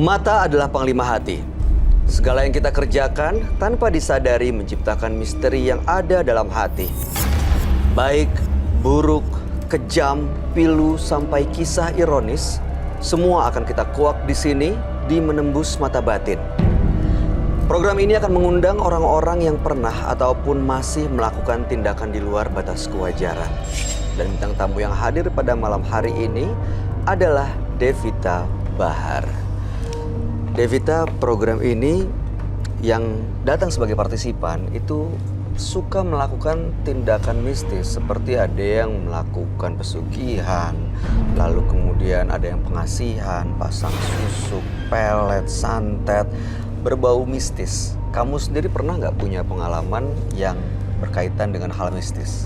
Mata adalah panglima hati. Segala yang kita kerjakan tanpa disadari menciptakan misteri yang ada dalam hati. Baik, buruk, kejam, pilu, sampai kisah ironis, semua akan kita kuak di sini di Menembus Mata Batin. Program ini akan mengundang orang-orang yang pernah ataupun masih melakukan tindakan di luar batas kewajaran. Dan bintang tamu yang hadir pada malam hari ini adalah Devita Bahar. Devita, program ini yang datang sebagai partisipan itu suka melakukan tindakan mistis, seperti ada yang melakukan pesugihan, lalu kemudian ada yang pengasihan, pasang susuk, pelet, santet, berbau mistis. Kamu sendiri pernah nggak punya pengalaman yang berkaitan dengan hal mistis?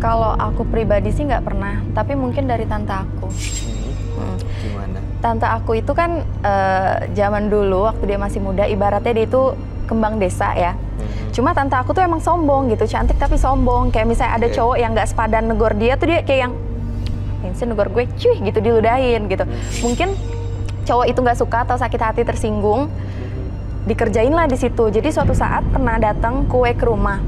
Kalau aku pribadi sih nggak pernah, tapi mungkin dari tante aku. Gimana? Tante aku itu kan zaman dulu waktu dia masih muda, ibaratnya dia itu kembang desa ya. Cuma tante aku tuh emang sombong gitu, cantik tapi sombong. Kayak misalnya ada cowok yang nggak sepadan negor dia tuh dia kayak yang negor gue cuy gitu, diludahin gitu. Mungkin cowok itu nggak suka atau sakit hati, tersinggung, dikerjain lah di situ. Jadi suatu saat pernah datang kue ke rumah.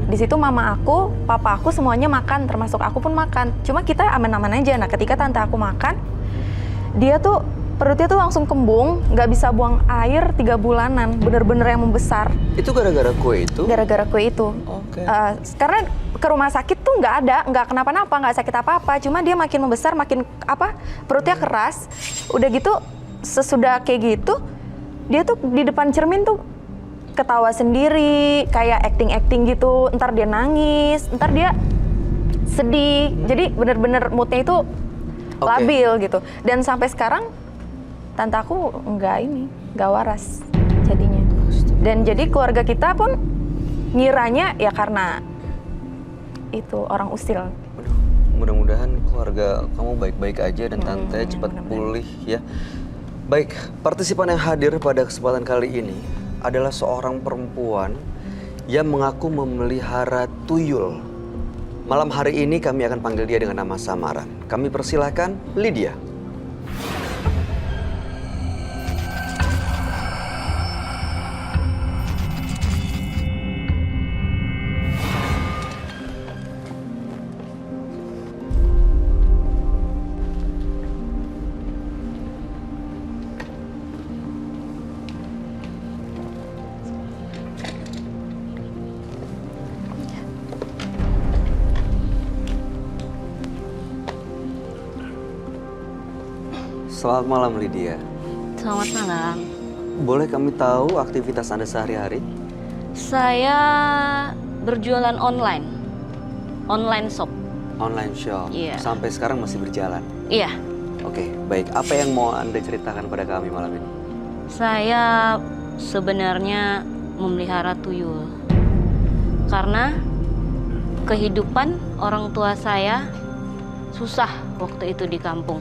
Di situ mama aku, papa aku semuanya makan, termasuk aku pun makan. Cuma kita aman-aman aja. Nah ketika tante aku makan, dia tuh perutnya tuh langsung kembung, nggak bisa buang air 3 bulanan, bener-bener yang membesar. Itu gara-gara kue itu? Gara-gara kue itu. Oke. Karena ke rumah sakit tuh nggak kenapa-napa, nggak sakit apa-apa. Cuma dia makin membesar, makin perutnya keras. Udah gitu, sesudah kayak gitu, dia tuh di depan cermin tuh ketawa sendiri, kayak acting gitu. Ntar dia nangis, ntar dia sedih. Jadi bener-bener moodnya itu labil gitu. Dan sampai sekarang tante aku nggak waras jadinya. Dan jadi keluarga kita pun ngiranya ya karena itu orang usil. Mudah-mudahan keluarga kamu baik-baik aja dan tante cepat pulih ya. Baik, partisipan yang hadir pada kesempatan kali ini adalah seorang perempuan yang mengaku memelihara tuyul. Malam hari ini kami akan panggil dia dengan nama samaran. Kami persilahkan Lydia. Selamat malam Lydia. Selamat malam. Boleh kami tahu aktivitas Anda sehari-hari? Saya berjualan online shop. Online shop. Iya. Sampai sekarang masih berjalan? Iya. Oke, baik. Apa yang mau Anda ceritakan pada kami malam ini? Saya sebenarnya memelihara tuyul. Karena kehidupan orang tua saya susah waktu itu di kampung.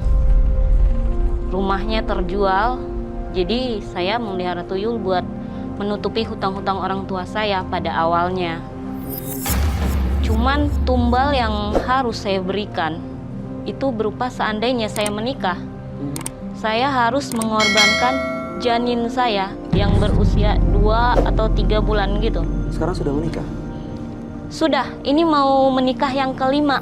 Rumahnya terjual, jadi saya memelihara tuyul buat menutupi hutang-hutang orang tua saya pada awalnya. Cuman tumbal yang harus saya berikan itu berupa seandainya saya menikah, saya harus mengorbankan janin saya yang berusia 2 atau 3 bulan gitu. Sekarang sudah menikah? Sudah, ini mau menikah yang kelima.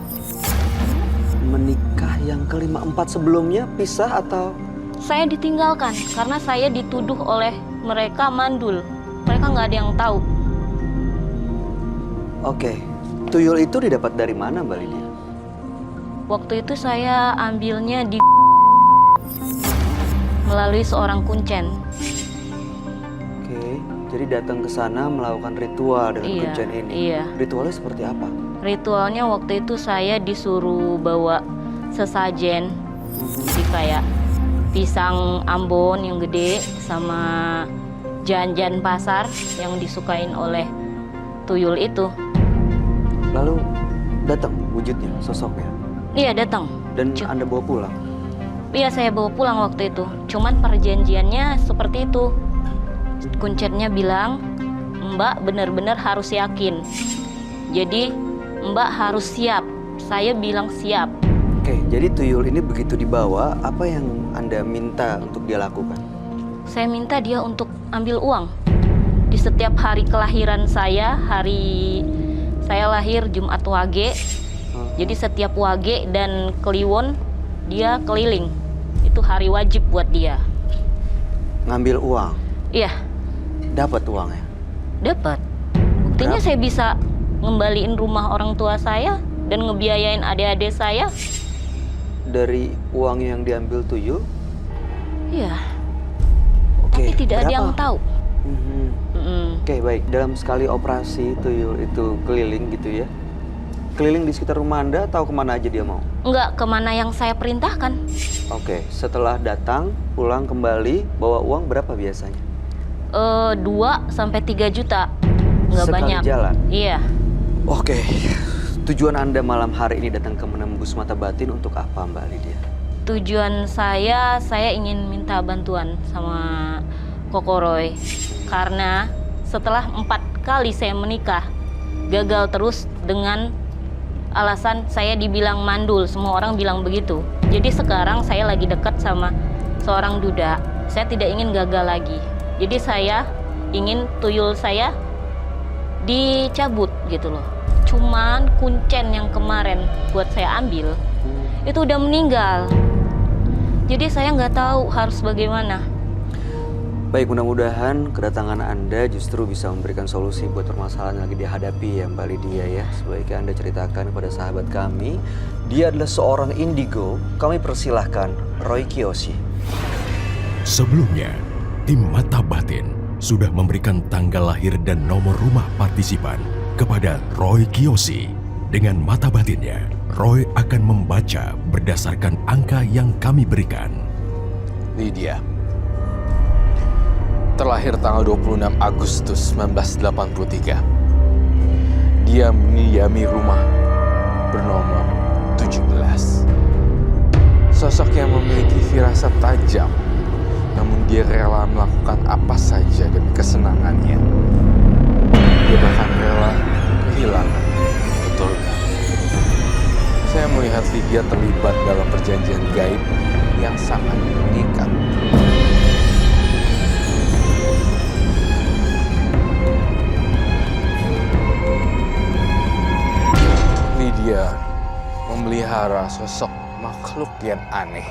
Menikah yang kelima, 4 sebelumnya pisah atau? Saya ditinggalkan karena saya dituduh oleh mereka mandul. Mereka nggak ada yang tahu. Oke, tuyul itu didapat dari mana Mbak Lydia? Waktu itu saya ambilnya melalui seorang kuncen. Oke, jadi datang ke sana melakukan ritual dengan kuncen ini. Iya. Ritualnya seperti apa? Ritualnya waktu itu saya disuruh bawa sesajen, jadi kayak pisang Ambon yang gede sama janjan pasar yang disukain oleh tuyul itu. Lalu datang wujudnya, sosoknya? Iya, datang. Dan Anda bawa pulang? Iya, saya bawa pulang waktu itu. Cuman perjanjiannya seperti itu. Kuncennya bilang, Mbak benar-benar harus yakin. Jadi Mbak harus siap. Saya bilang siap. Oke, jadi tuyul ini begitu dibawa, apa yang Anda minta untuk dia lakukan? saya minta dia untuk ambil uang. Di setiap hari kelahiran saya, hari saya lahir Jumat Wage. Jadi setiap Wage dan Kliwon dia keliling. Itu hari wajib buat dia. Ngambil uang? Iya. Dapat uangnya? Dapat. Buktinya Berapa? saya bisa ngembaliin rumah orang tua saya dan ngebiayain adik-adik saya. Dari uang yang diambil tuyul? Iya. Oke, Tapi tidak ada berapa? yang tahu. Oke, baik. Dalam sekali operasi tuyul itu keliling gitu ya? Keliling di sekitar rumah Anda atau kemana aja dia mau? Enggak kemana yang saya perintahkan. Oke, setelah datang, pulang kembali, bawa uang berapa biasanya? 2 sampai 3 juta. Enggak Sekali banyak. jalan? Iya. Oke, tujuan Anda malam hari ini datang ke Menembus Mata Batin untuk apa, Mbak Lydia? Tujuan saya ingin minta bantuan sama Koko Roy. Karena setelah 4 kali saya menikah, gagal terus dengan alasan saya dibilang mandul. Semua orang bilang begitu. Jadi sekarang saya lagi dekat sama seorang duda. Saya tidak ingin gagal lagi. Jadi saya ingin tuyul saya dicabut gitu loh. Cuman kuncen yang kemarin buat saya ambil itu udah meninggal. Jadi saya nggak tahu harus bagaimana. Baik, mudah-mudahan kedatangan Anda justru bisa memberikan solusi buat permasalahan yang lagi dihadapi ya Mbak Lydia ya. Sebaiknya Anda ceritakan kepada sahabat kami. Dia adalah seorang indigo. Kami persilahkan Roy Kiyoshi. Sebelumnya, tim Mata Batin sudah memberikan tanggal lahir dan nomor rumah partisipan kepada Roy Kiyoshi. Dengan mata batinnya, Roy akan membaca berdasarkan angka yang kami berikan. Lydia terlahir tanggal 26 Agustus 1983. Dia mendiami rumah bernomor 17. Sosok yang memiliki firasat tajam, namun dia rela melakukan apa saja demi kesenangannya. Dia bahkan rela kehilangan keturunan. Saya melihat Lydia terlibat dalam perjanjian gaib yang sangat mengikat. Lydia memelihara sosok makhluk yang aneh,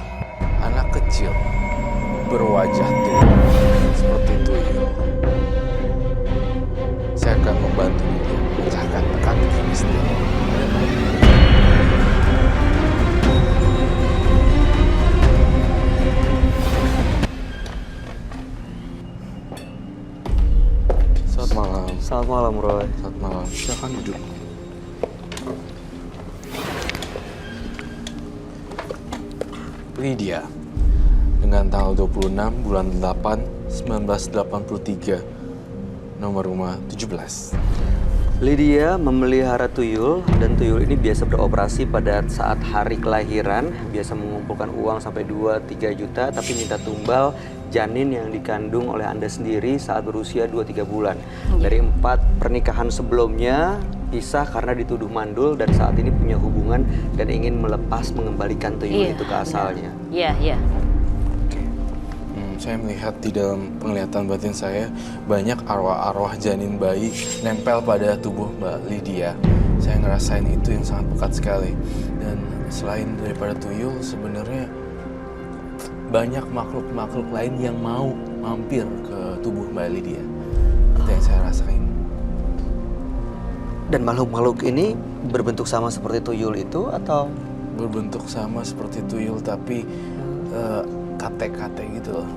anak kecil berwajah tua seperti tuyul. Saya akan membantu Lydia memecahkan teka-teki misteri. Selamat malam. Selamat malam, Roy. Selamat malam. Silakan duduk. Lydia dengan tanggal 26 bulan 8 1983, nomor rumah 17. Lydia memelihara tuyul dan tuyul ini biasa beroperasi pada saat hari kelahiran, biasa mengumpulkan uang sampai 2-3 juta tapi minta tumbal janin yang dikandung oleh Anda sendiri saat berusia 2-3 bulan. Dari 4 pernikahan sebelumnya pisah karena dituduh mandul dan saat ini punya hubungan dan ingin melepas mengembalikan tuyul itu ke asalnya. Iya. Saya melihat di dalam penglihatan batin saya banyak arwah-arwah janin bayi nempel pada tubuh Mbak Lydia. Saya ngerasain itu yang sangat pekat sekali. Dan selain daripada tuyul, sebenarnya banyak makhluk-makhluk lain yang mau mampir ke tubuh Mbak Lydia. Itu yang saya rasain. Dan makhluk-makhluk ini berbentuk sama seperti tuyul itu atau? Berbentuk sama seperti tuyul tapi kate-kate gitu loh.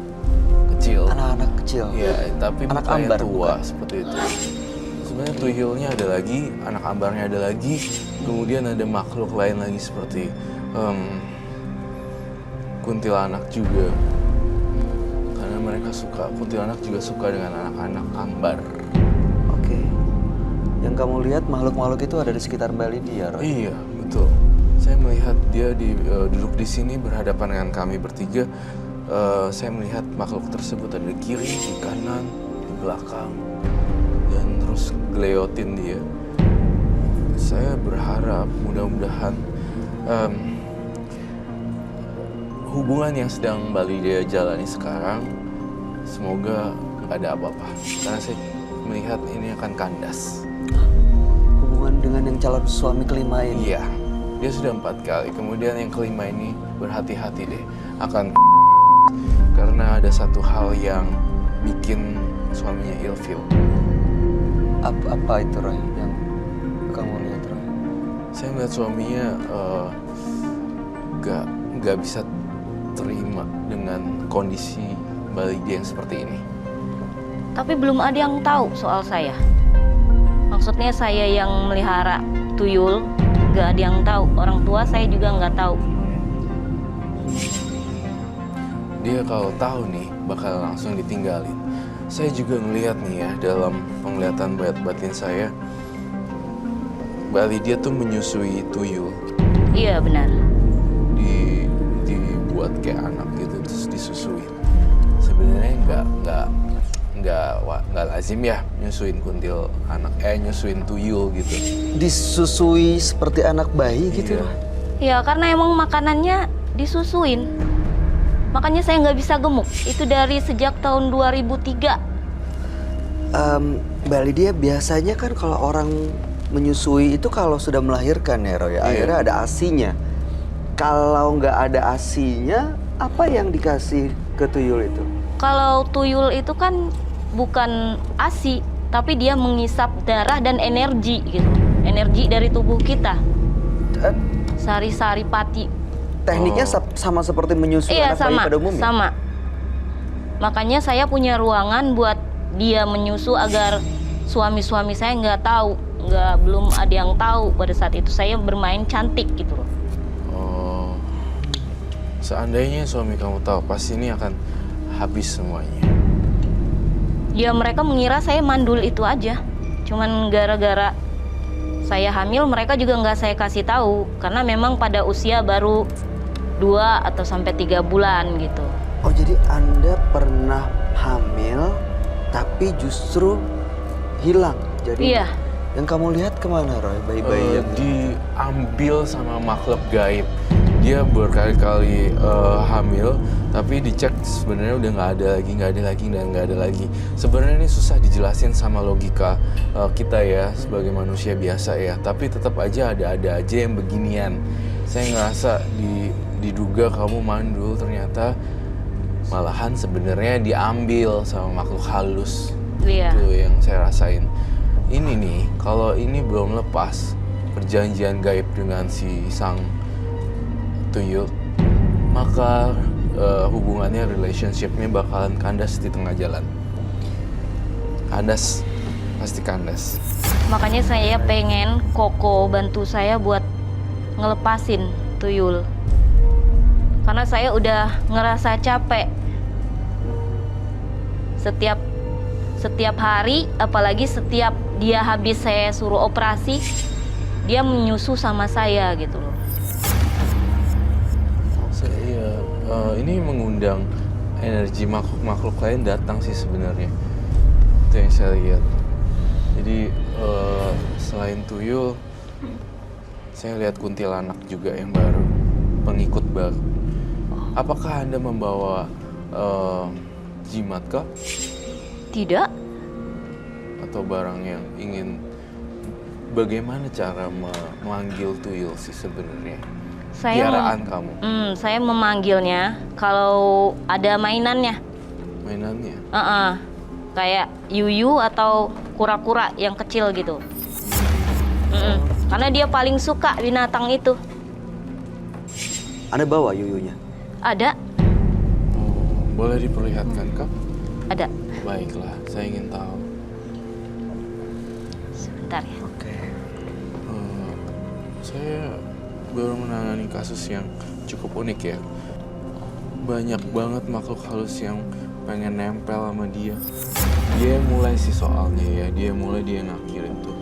Kecil. Anak-anak kecil? Iya, tapi anak mukanya ambar, tua bukan? seperti itu. Sebenarnya tuyulnya ada lagi, anak ambarnya ada lagi, kemudian ada makhluk lain lagi seperti kuntilanak juga. Karena mereka suka, kuntilanak juga suka dengan anak-anak ambar. Oke. Yang kamu lihat makhluk-makhluk itu ada di sekitar Mbak Lydia, Roy? Iya, betul. Saya melihat dia duduk di sini berhadapan dengan kami bertiga. Saya melihat makhluk tersebut ada di kiri, di kanan, di belakang, dan terus geleotin dia. Saya berharap mudah-mudahan hubungan yang sedang Mbak Lydia jalani sekarang semoga nggak ada apa-apa. Karena saya melihat ini akan kandas. Hubungan dengan yang calon suami kelima ini. Iya, dia sudah 4 kali. Kemudian yang kelima ini berhati-hati deh akan karena ada satu hal yang bikin suaminya ilfeel. Apa itu Roy yang kamu lihat Roy? Saya melihat suaminya nggak bisa terima dengan kondisi Mbak Lydia yang seperti ini. Tapi belum ada yang tahu soal saya. Maksudnya saya yang melihara tuyul, nggak ada yang tahu. Orang tua saya juga nggak tahu. Dia kalau tahu nih bakal langsung ditinggalin. Saya juga ngelihat nih ya dalam penglihatan batin saya, Mbak Lydia tuh menyusui tuyul. Iya benar. Dibuat kayak anak gitu terus disusui. Sebenarnya nggak lazim ya nyusuin kuntil anak, nyusuin tuyul gitu. Disusui seperti anak bayi gitu Iya. Roy? Ya karena emang makanannya disusuin. Makanya saya nggak bisa gemuk. Itu dari sejak tahun 2003. Mbak Lydia biasanya kan kalau orang menyusui itu kalau sudah melahirkan ya Roy, akhirnya ada ASI-nya. Kalau nggak ada ASI-nya, apa yang dikasih ke tuyul itu? Kalau tuyul itu kan bukan ASI, tapi dia mengisap darah dan energi gitu. Energi dari tubuh kita. Eh, Sari-sari pati. Tekniknya sama seperti menyusui Iya anak bayi sama, pada umumnya? sama. Makanya saya punya ruangan buat dia menyusu agar suami-suami saya nggak tahu, belum ada yang tahu pada saat itu saya bermain cantik gitu loh. Oh, seandainya suami kamu tahu, pasti ini akan habis semuanya. Ya mereka mengira saya mandul itu aja. Cuman gara-gara saya hamil mereka juga nggak saya kasih tahu karena memang pada usia baru 2 atau sampai 3 bulan gitu. Oh jadi Anda pernah hamil tapi justru hilang. Jadi Iya. yang kamu lihat kemana Roy? Bayi-bayi yang Diambil sama makhluk gaib. Dia berkali-kali hamil, tapi dicek sebenarnya udah nggak ada lagi. Sebenarnya ini susah dijelasin sama logika kita ya sebagai manusia biasa ya. Tapi tetap aja ada aja yang beginian. Saya ngerasa diduga kamu mandul, ternyata malahan sebenarnya diambil sama makhluk halus. Iya. Itu yang saya rasain. Ini nih, kalau ini belum lepas perjanjian gaib dengan si sang tuyul, maka hubungannya, relationship-nya bakalan kandas di tengah jalan. Kandas, pasti kandas. Makanya saya pengen Koko bantu saya buat ngelepasin tuyul. Karena saya udah ngerasa capek. Setiap hari, apalagi setiap dia habis saya suruh operasi, dia menyusu sama saya gitu loh. Ini mengundang energi makhluk-makhluk lain datang sih sebenarnya. Itu yang saya lihat. Jadi selain tuyul, saya lihat kuntilanak juga yang baru, pengikut baru. Apakah Anda membawa jimat kah? Tidak. Atau barang yang ingin, bagaimana cara memanggil tuyul sih sebenarnya? Piaraan kamu? Saya memanggilnya kalau ada mainannya. Mainannya? Kayak yuyu atau kura-kura yang kecil gitu. Karena dia paling suka binatang itu. Anda bawa yuyunya? Ada? Boleh diperlihatkan kah? Ada. Baiklah, saya ingin tahu. Sebentar ya. Oke. Saya baru menangani kasus yang cukup unik ya. Banyak banget makhluk halus yang pengen nempel sama dia. Dia mulai sih soalnya ya, dia ngakhirin tuh.